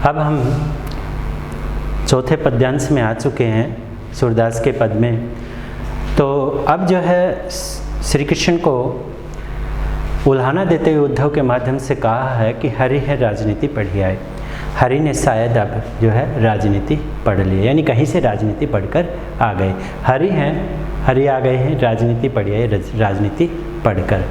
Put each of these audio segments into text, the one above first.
अब हम चौथे पद्यांश में आ चुके हैं सूरदास के पद में। तो अब जो है श्री कृष्ण को उल्हाना देते हुए उद्धव के माध्यम से कहा है कि हरि है राजनीति पढ़ी आए। हरि ने शायद अब जो है राजनीति पढ़ ली, यानी कहीं से राजनीति पढ़कर आ गए। हरि आ गए हैं, राजनीति पढ़ी आए, राजनीति पढ़कर।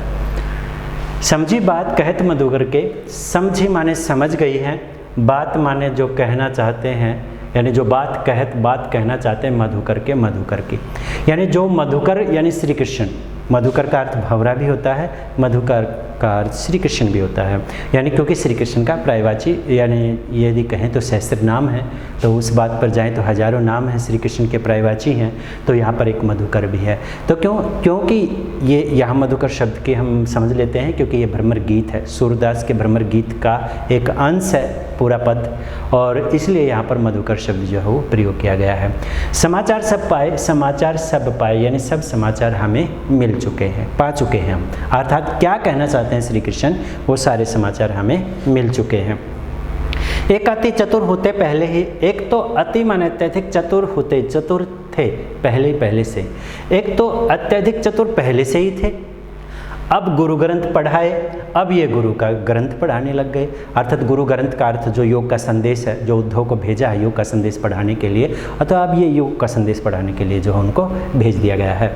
समझी बात कहत मधुकर के, समझी माने समझ गई है, बात माने जो कहना चाहते हैं, यानी जो बात कहना चाहते हैं मधुकर की, यानी जो मधुकर यानी श्री कृष्ण। मधुकर का अर्थ भंवरा भी होता है, मधुकर का अर्थ श्री कृष्ण भी होता है, यानी क्योंकि श्री कृष्ण का पर्यायवाची यानी यदि कहें तो सहस्त्र नाम है, तो उस बात पर जाएं तो हजारों नाम हैं श्री कृष्ण के पर्यायवाची हैं, तो यहाँ पर एक मधुकर भी है। तो क्योंकि ये यहाँ मधुकर शब्द के हम समझ लेते हैं क्योंकि ये भ्रमर गीत है, सूरदास के भ्रमर गीत का एक अंश है पूरा पद, और इसलिए यहाँ पर मधुकर शब्द जो है वो प्रयोग किया गया है। समाचार सब पाए, यानी सब समाचार हमें मिल चुके हैं, पा चुके हैं हम, अर्थात क्या कहना चाहते हैं श्री कृष्ण वो सारे समाचार हमें मिल चुके हैं। एक अति चतुर होते पहले ही, एक तो अति माने अत्यधिक चतुर थे पहले से, एक तो अत्यधिक चतुर पहले से ही थे, अब गुरु ग्रंथ पढ़ाए, अब ये गुरु का ग्रंथ पढ़ाने लग गए। अर्थात गुरु ग्रंथ का अर्थ जो योग का संदेश है, जो उद्धव को भेजा है योग का संदेश पढ़ाने के लिए, अतः अब ये योग का संदेश पढ़ाने के लिए जो उनको भेज दिया गया है।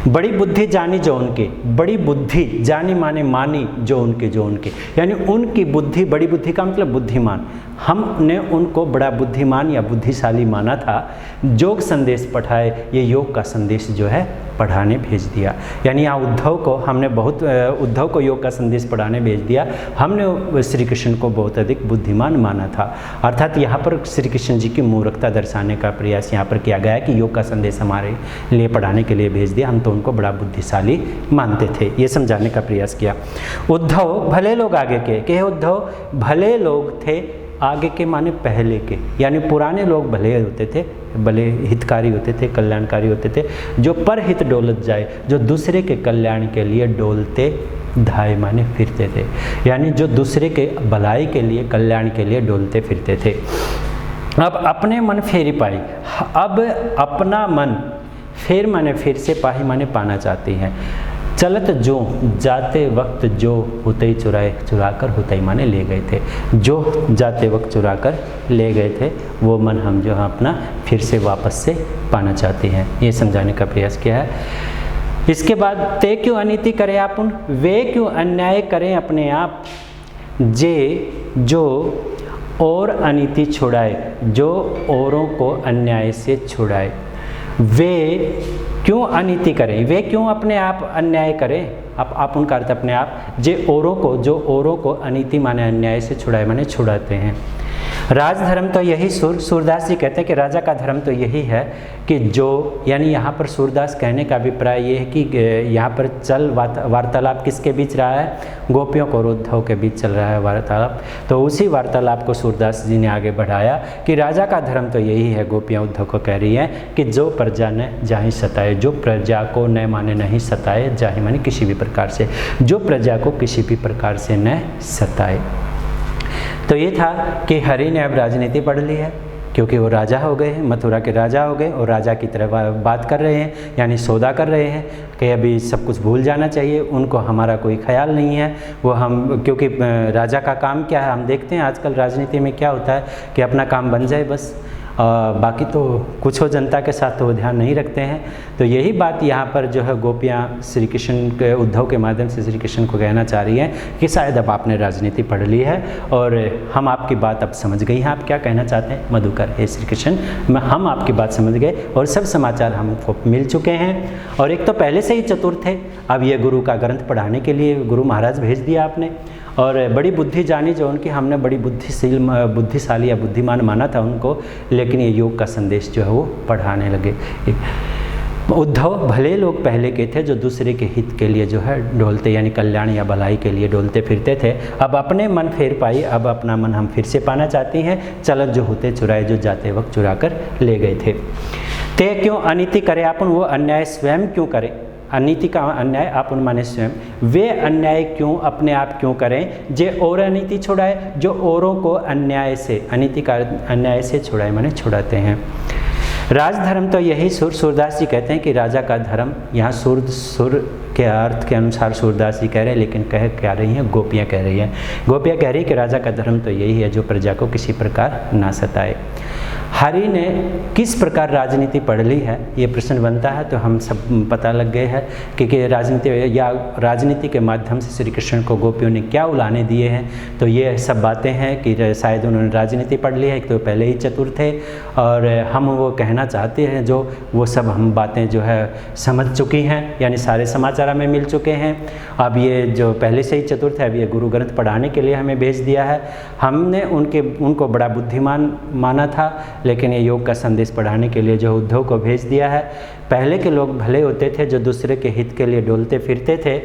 बड़ी बुद्धि जानी जो उनकी, बड़ी बुद्धि जानी मानी जो उनके, यानी उनकी बुद्धि, बड़ी बुद्धि का मतलब बुद्धिमान, हमने उनको बड़ा बुद्धिमान या बुद्धिशाली माना था। योग संदेश पढ़ाए, ये योग का संदेश जो है पढ़ाने भेज दिया, यानी यहाँ उद्धव को योग का संदेश पढ़ाने भेज दिया। हमने श्री कृष्ण को बहुत अधिक बुद्धिमान माना था, अर्थात यहाँ पर श्री कृष्ण जी की मूर्खता दर्शाने का प्रयास यहाँ पर किया गया है कि योग का संदेश हमारे लिए पढ़ाने के लिए भेज दिया, हम तो उनको बड़ा बुद्धिशाली मानते थे, ये समझाने का प्रयास किया। उद्धव भले लोग आगे के उद्धव भले लोग थे, आगे के माने पहले के, यानी पुराने लोग भले होते थे, भले हितकारी होते थे, कल्याणकारी होते थे, जो पर हित डोलत जाए, जो दूसरे के कल्याण के लिए डोलते धाए माने फिरते थे, यानी जो दूसरे के भलाई के लिए, कल्याण के लिए डोलते फिरते थे। अब अपने मन फेरी पाई, अब अपना मन फेर माने फिर से, पाही माने पाना चाहती हैं। चलत जो जाते वक्त जो होते ही चुराकर होते ही माने ले गए थे, जो जाते वक्त चुराकर ले गए थे वो मन हम जो अपना फिर से वापस से पाना चाहते हैं, ये समझाने का प्रयास किया है। इसके बाद ते क्यों अनीति करें आपुन, वे क्यों अन्याय करें अपने आप, जो और अनीति छुड़ाए, जो औरों को अन्याय से छुड़ाए। वे क्यों अनीति करें, वे क्यों अपने आप अन्याय करें, आप उनका अर्थ अपने आप, जो औरों को अनीति माने अन्याय से छुड़ाए माने छुड़ाते हैं। राजधर्म तो यही सूरदास जी कहते हैं कि राजा का धर्म तो यही है कि जो, यानी यहाँ पर सूरदास कहने का अभिप्राय ये है कि यहाँ पर वार्तालाप किसके बीच रहा है, गोपियों को और उद्धव के बीच चल रहा है वार्तालाप। तो उसी वार्तालाप को सूरदास जी ने आगे बढ़ाया कि राजा का धर्म तो यही है, गोपियाँ उद्धव को कह रही हैं कि जो प्रजा ने जाहि सताए, जो प्रजा को न माने नहीं सताए, जाहि माने किसी भी प्रकार से, जो प्रजा को किसी भी प्रकार से न सताए। तो ये था कि हरि ने अब राजनीति पढ़ ली है, क्योंकि वो राजा हो गए हैं, मथुरा के राजा हो गए, और राजा की तरह बात कर रहे हैं, यानी सौदा कर रहे हैं कि अभी सब कुछ भूल जाना चाहिए, उनको हमारा कोई ख्याल नहीं है। वो हम, क्योंकि राजा का काम क्या है, हम देखते हैं आजकल राजनीति में क्या होता है कि अपना काम बन जाए बस, बाकी तो कुछ हो जनता के साथ तो वो ध्यान नहीं रखते हैं। तो यही बात यहाँ पर जो है गोपियाँ श्री कृष्ण के, उद्धव के माध्यम से श्री कृष्ण को कहना चाह रही हैं कि शायद अब आपने राजनीति पढ़ ली है और हम आपकी बात अब समझ गई हैं, आप क्या कहना चाहते हैं मधुकर, हे श्री कृष्ण हम आपकी बात समझ गए और सब समाचार हमको मिल चुके हैं। और एक तो पहले से ही चतुर थे, अब ये गुरु का ग्रंथ पढ़ाने के लिए गुरु महाराज भेज दिया आपने, और बड़ी बुद्धि जानी जो उनकी, हमने बड़ी बुद्धिशाली या बुद्धिमान माना था उनको, लेकिन ये योग का संदेश जो है वो पढ़ाने लगे। उद्धव भले लोग पहले के थे जो दूसरे के हित के लिए जो है डोलते, यानी कल्याण या भलाई के लिए डोलते फिरते थे, अब अपने मन फेर पाई, अब अपना मन हम फिर से पाना चाहती हैं। चलत जो होते चुराए, जो जाते वक्त चुरा कर ले गए थे। ते क्यों अनीति करे आपन, वो अन्याय स्वयं क्यों करे, अनीति का अन्याय आप माने स्वयं, वे अन्याय क्यों अपने आप क्यों करें जे और अनीति छुड़ाए, जो औरों को अन्याय से, अनीति का अन्याय से छुड़ाए माने छुड़ाते हैं। राजधर्म तो यही सूरदास जी कहते हैं कि राजा का धर्म, यहाँ सुर के अर्थ के अनुसार सूरदास जी कह रहे हैं, लेकिन कह क्या रही हैं, गोपियाँ कह रही हैं। गोपियाँ कह रही है कि राजा का धर्म तो यही है जो प्रजा को किसी प्रकार ना सताए। हरि ने किस प्रकार राजनीति पढ़ ली है ये प्रश्न बनता है, तो हम सब पता लग गए हैं कि राजनीति के माध्यम से श्री कृष्ण को गोपियों ने क्या उलाने दिए हैं। तो ये सब बातें हैं कि शायद उन्होंने राजनीति पढ़ ली है, एक तो पहले ही चतुर थे और हम वो कहना चाहते हैं जो वो सब हम बातें जो है समझ चुकी हैं, यानी सारे समाचार हमें मिल चुके हैं। अब ये जो पहले से ही चतुर थे, अब ये गुरु ग्रंथ पढ़ाने के लिए हमें भेज दिया है। हमने उनको बड़ा बुद्धिमान माना था, लेकिन ये योग का संदेश पढ़ाने के लिए जो उद्धव को भेज दिया है। पहले के लोग भले होते थे जो दूसरे के हित के लिए डोलते फिरते थे,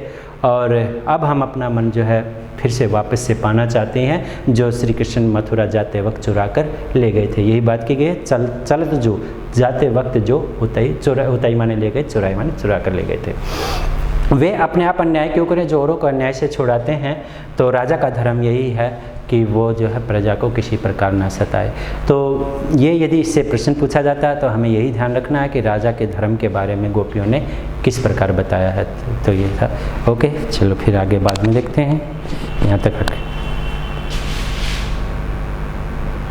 और अब हम अपना मन जो है फिर से वापस से पाना चाहते हैं जो श्री कृष्ण मथुरा जाते वक्त चुरा कर ले गए थे। यही बात की गई है, चलत जो जाते वक्त जो उताई माने ले गए, चुराई माने चुरा कर ले गए थे। वे अपने आप अन्याय क्यों करें जो औरों को अन्याय से छुड़ाते हैं। तो राजा का धर्म यही है कि वो जो है प्रजा को किसी प्रकार ना सताए। तो ये यदि इससे प्रश्न पूछा जाता है तो हमें यही ध्यान रखना है कि राजा के धर्म के बारे में गोपियों ने किस प्रकार बताया है। तो ये था। ओके, चलो फिर आगे बाद में देखते हैं, यहाँ तक रखें।